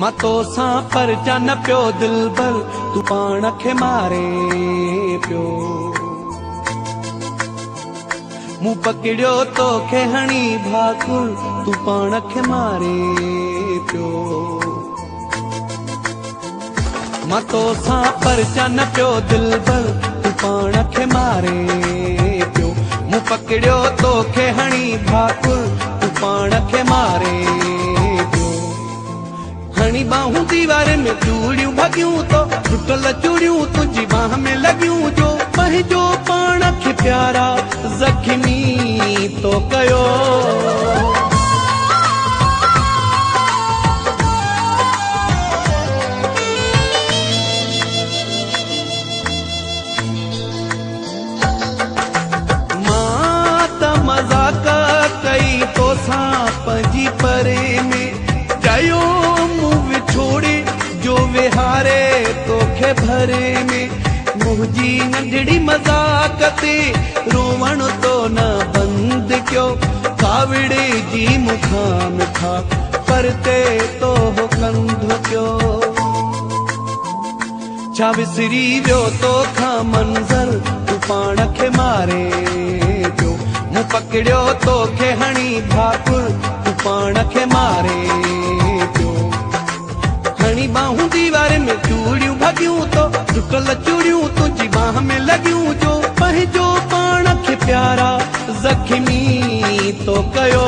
मां तोसां पर न पियो दिल भर तू पाण खे मारे पियो। मूं पकड़ियो तोखे हणी भाकुर तू पाण खे मारे पियो। मां तोसां पर न पियो दिल भर तू पाण खे मारे पियो। मूं पकड़ियो तोखे हणी भाकुर तू पाण खे मारे पियो। हणी बाहूं दीवार में चूड़ियूं भगियूं तो टुटल चूड़ियूं तुंहिंजी बाह में लॻियूं जो पंहिंजो पाण खे प्यारा ज़ख्मी तो कयो। मां त मज़ाक कई तोसां पंहिंजी परे में चयो मुंहुं विछोड़े जो विहारे तोखे भरे में। मुंहिंजी नंढड़ी मज़ाक ते रोवण तो न बंदि कयो। कावड़े जी मुखां मिठा परते तो कंधो कयो। छा विसरी वियो तोखां मंज़र तू पाण खे मारे पियो। मूं पकड़ियो तोखे हणी भाकुर तू पाण खे मारे पियो। हणी बाहूं दीवार में चूड़ियूं भगियूं तो टुटल चूड़ियूं तुंहिंजी बाह में लॻियूं जो पंहिंजो पाण खे प्यारा ज़ख्मी तो कयो।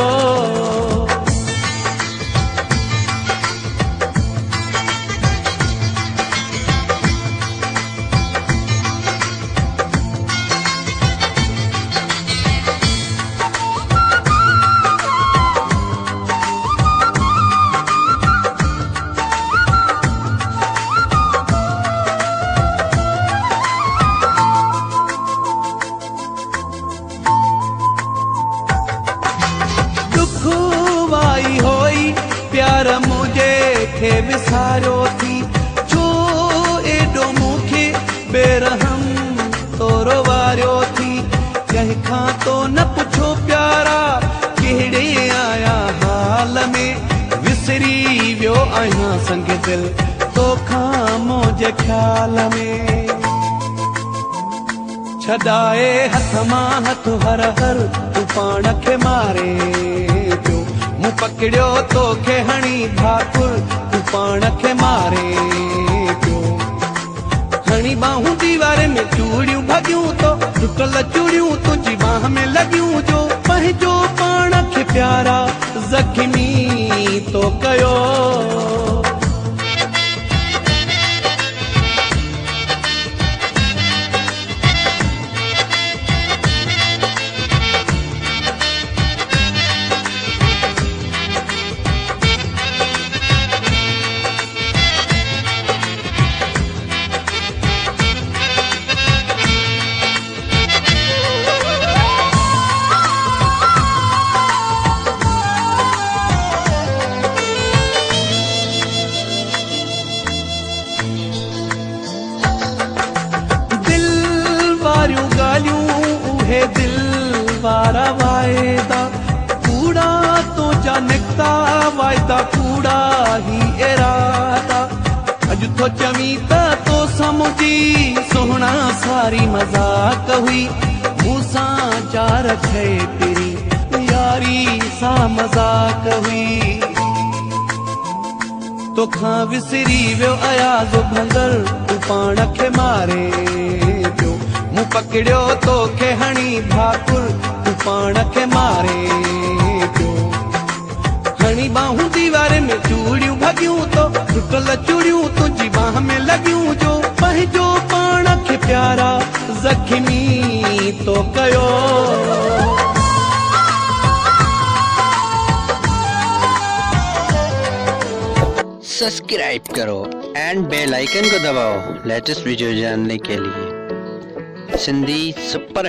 प्यार मुझे खे विसारियो थी छो एडो मूंखे बेरहम तोरो वारियो थी। कंहिंखां तो न पुछो प्यारा कहिड़े आया हाल में। विसरी वियो आहियां संग दिल तोखां मुंहिंजे ख्याल में। छॾाए हथ मां हथ हर हर तू पाण खे मारे पियो। मूं पकड़ियो तोखे हणी भाकुर तू पाण खे मारे पियो। हणी बाहूं दीवार में चूड़ियूं भगियूं तो टुटल चूड़ियूं तुंहिंजी बाह में लॻियूं जो पंहिंजो पाण खे प्यारा ज़ख्मी तो कयो। उहे दिल वारा वायदा कूड़ा तो जा निकता वायदा कूड़ा ही इरादा। अज तो चवी तो समुझी सोहना सारी मजाक हुई। मूसां जा रखे तेरी यारी सा मजाक हुई। तोखां विसरी वियो अयाज़ो भंगर तू पाण खे मारे पियो। मूं पकड़ियो तोखे हणी भाकुर तू पाण खे मारे पियो। हणी बाहूं दीवार में चूड़ियूं भगियूं तो टुटल चूड़ियूं तुंहिंजी बाह में लॻियूं जो पंहिंजो पाण खे प्यारा ज़ख्मी तो कयो। सब्सक्राइब करो एंड बेल आइकन को दबाओ लेटेस्ट वीडियो जानने के लिए। सिंधी सुपर